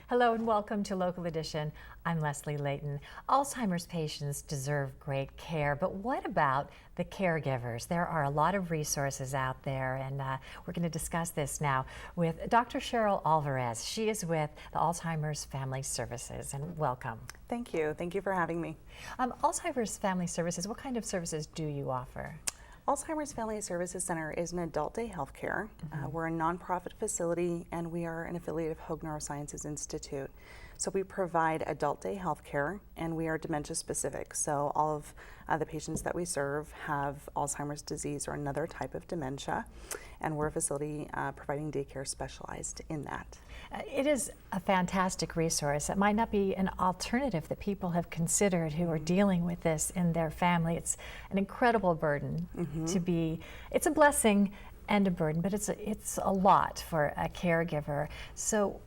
Hello and welcome to Local Edition. I'm Leslie Layton. Alzheimer's patients deserve great care, but what about the caregivers? There are a lot of resources out there, and we're going to discuss this now with Dr. Cheryl Alvarez. She is with the Alzheimer's Family Services, and welcome. Thank you. Thank you for having me. Alzheimer's Family Services, what kind of services do you offer? Alzheimer's Family Services Center is an adult day health care. We're a nonprofit facility and we are an affiliate of Hoag Neurosciences Institute. So we provide adult day health care and we are dementia specific. So all of the patients that we serve have Alzheimer's disease or another type of dementia, and we're a facility providing daycare specialized in that. It is a fantastic resource. It might not be an alternative that people have considered who are dealing with this in their family. It's an incredible burden to be. It's a blessing and a burden, but it's a lot for a caregiver. So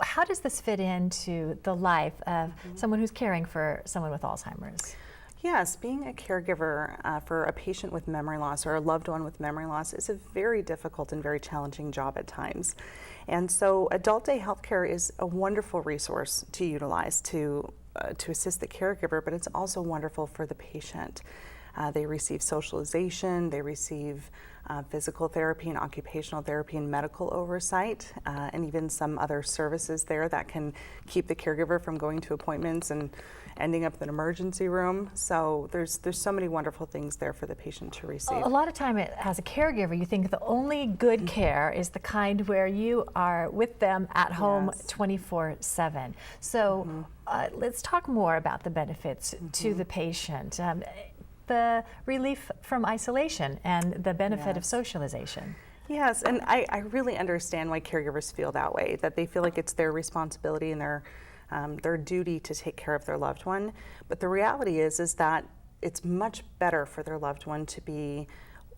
how does this fit into the life of someone who's caring for someone with Alzheimer's? Yes, being a caregiver for a patient with memory loss or a loved one with memory loss is a very difficult and very challenging job at times. And so adult day healthcare is a wonderful resource to utilize to assist the caregiver, but it's also wonderful for the patient. They receive socialization, they receive physical therapy and occupational therapy and medical oversight, and even some other services there that can keep the caregiver from going to appointments and ending up in an emergency room. So there's so many wonderful things there for the patient to receive. A lot of time as a caregiver, you think the only good care is the kind where you are with them at home 24/7. So let's talk more about the benefits to the patient. The relief from isolation and the benefit of socialization. Yes, and I really understand why caregivers feel that way, that they feel like it's their responsibility and their duty to take care of their loved one. But the reality is that it's much better for their loved one to be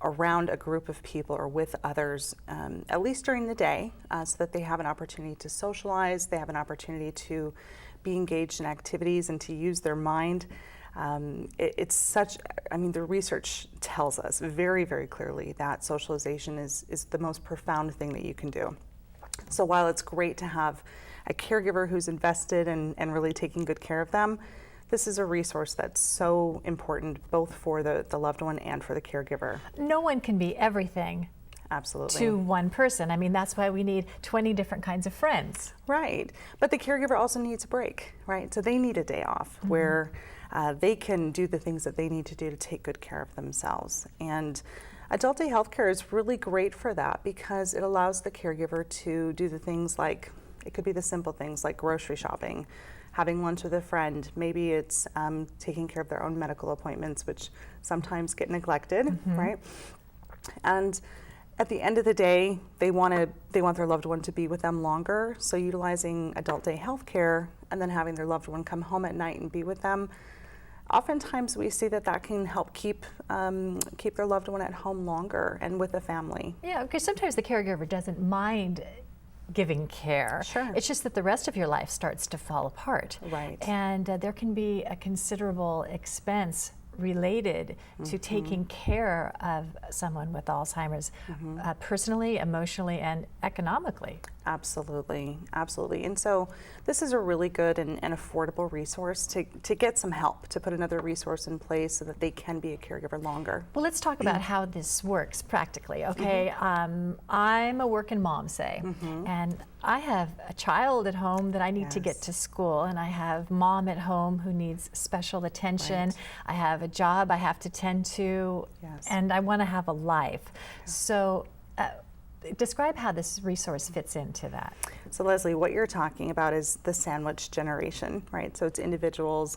around a group of people or with others, at least during the day, so that they have an opportunity to socialize, they have an opportunity to be engaged in activities and to use their mind. It's such, I mean, the research tells us very, very clearly that socialization is the most profound thing that you can do. So while it's great to have a caregiver who's invested and really taking good care of them, this is a resource that's so important both for the loved one and for the caregiver. No one can be everything. Absolutely. To one person. I mean, that's why we need 20 different kinds of friends. Right. But the caregiver also needs a break, right? So they need a day off where they can do the things that they need to do to take good care of themselves. And adult day healthcare is really great for that because it allows the caregiver to do the things like, it could be the simple things like grocery shopping, having lunch with a friend. Maybe it's taking care of their own medical appointments, which sometimes get neglected, right? And at the end of the day, they want their loved one to be with them longer. So utilizing adult day healthcare and then having their loved one come home at night and be with them, oftentimes we see that can help keep their loved one at home longer and with the family. Yeah, because sometimes the caregiver doesn't mind giving care. Sure. It's just that the rest of your life starts to fall apart. Right. And there can be a considerable expense related to taking care of someone with Alzheimer's, personally, emotionally, and economically. Absolutely, absolutely. And so this is a really good and affordable resource to get some help, to put another resource in place so that they can be a caregiver longer. Well, let's talk about how this works practically, okay? I'm a working mom, say, and I have a child at home that I need to get to school, and I have mom at home who needs special attention. I have a job I have to tend to, and I want to have a life. So describe how this resource fits into that. So Leslie, what you're talking about is the sandwich generation, right? So it's individuals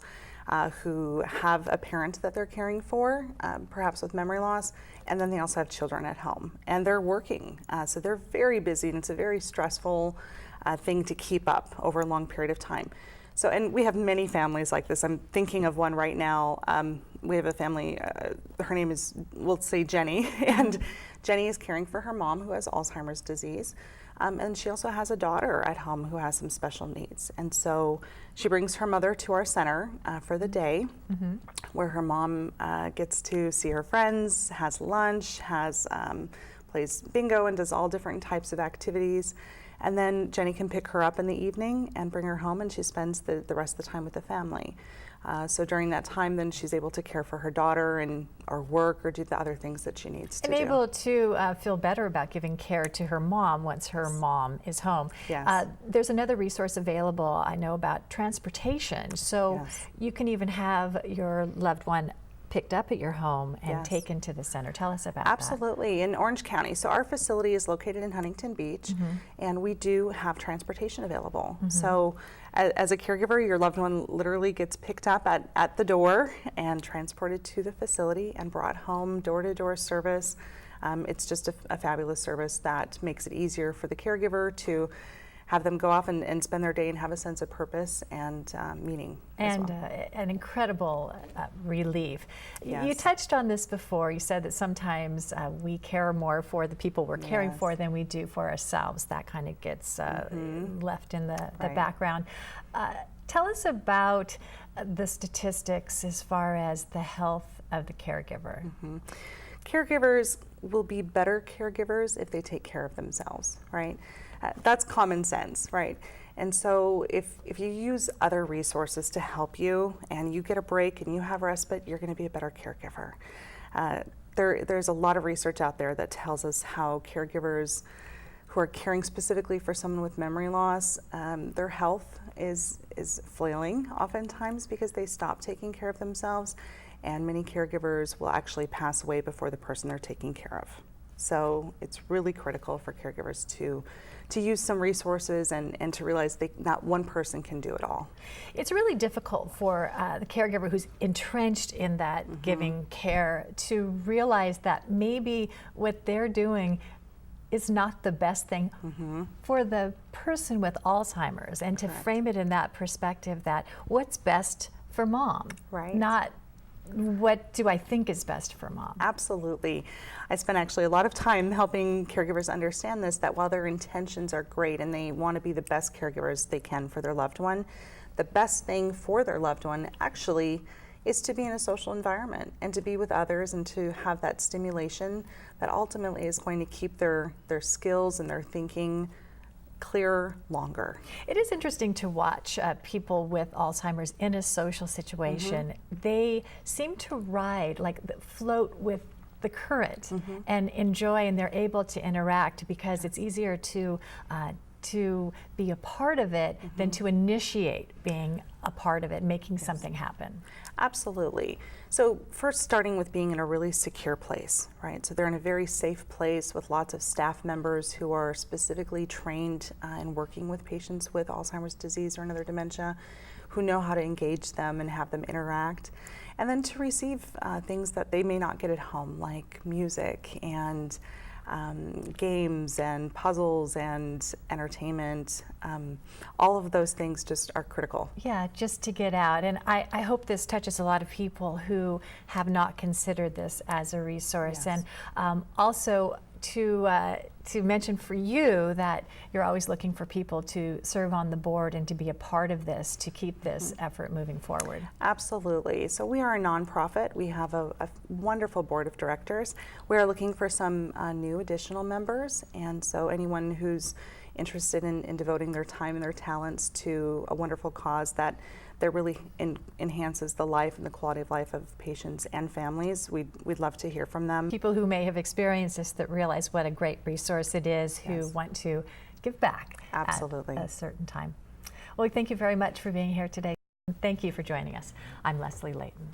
who have a parent that they're caring for, perhaps with memory loss, and then they also have children at home. And they're working, so they're very busy, and it's a very stressful thing to keep up over a long period of time. So, and we have many families like this. I'm thinking of one right now. We have a family, her name is, we'll say Jenny, and Jenny is caring for her mom who has Alzheimer's disease. And she also has a daughter at home who has some special needs. And so she brings her mother to our center for the day, where her mom gets to see her friends, has lunch, plays bingo and does all different types of activities. And then Jenny can pick her up in the evening and bring her home, and she spends the rest of the time with the family. So during that time, then she's able to care for her daughter and or work or do the other things that she needs to do. And able to feel better about giving care to her mom once her mom is home. Yes. There's another resource available, I know, about transportation. So Yes. you can even have your loved one picked up at your home and Yes. taken to the center. Tell us about Absolutely. In Orange County. So our facility is located in Huntington Beach, and we do have transportation available. So as a caregiver, your loved one literally gets picked up at the door and transported to the facility and brought home, door-to-door service. It's just a fabulous service that makes it easier for the caregiver to have them go off and spend their day and have a sense of purpose and meaning. and an incredible relief. Yes. You touched on this before. You said that sometimes we care more for the people we're caring Yes. for than we do for ourselves. That kind of gets left in the Right. background. Tell us about the statistics as far as the health of the caregiver. Caregivers will be better caregivers if they take care of themselves, right? That's common sense, right? And so if you use other resources to help you and you get a break and you have respite, you're going to be a better caregiver. There's a lot of research out there that tells us how caregivers who are caring specifically for someone with memory loss, their health is flailing oftentimes because they stop taking care of themselves, and many caregivers will actually pass away before the person they're taking care of. So it's really critical for caregivers to use some resources and to realize not one person can do it all. It's really difficult for the caregiver who's entrenched in that giving care to realize that maybe what they're doing is not the best thing for the person with Alzheimer's, and to frame it in that perspective that what's best for mom, Right. not what do I think is best for mom. Absolutely. I spent actually a lot of time helping caregivers understand this, that while their intentions are great and they want to be the best caregivers they can for their loved one, the best thing for their loved one actually is to be in a social environment and to be with others and to have that stimulation that ultimately is going to keep their skills and their thinking clear longer. It is interesting to watch people with Alzheimer's in a social situation. They seem to ride, float with the current and enjoy, and they're able to interact because it's easier to be a part of it than to initiate being a part of it, making something happen. Absolutely. So first, starting with being in a really secure place, right? So they're in a very safe place with lots of staff members who are specifically trained in working with patients with Alzheimer's disease or another dementia, who know how to engage them and have them interact. And then to receive things that they may not get at home, like music and games and puzzles and entertainment. All of those things just are critical. Yeah, just to get out. And I hope this touches a lot of people who have not considered this as a resource. Yes. And also to mention for you that you're always looking for people to serve on the board and to be a part of this, to keep this effort moving forward. Absolutely. So we are a nonprofit. We have a wonderful board of directors. We are looking for some new additional members, and so anyone who's interested in devoting their time and their talents to a wonderful cause that really enhances the life and the quality of life of patients and families, we'd love to hear from them. People who may have experienced this that realize what a great resource it is, who Yes. want to give back Absolutely. at a certain time. Well, thank you very much for being here today. Thank you for joining us. I'm Leslie Layton.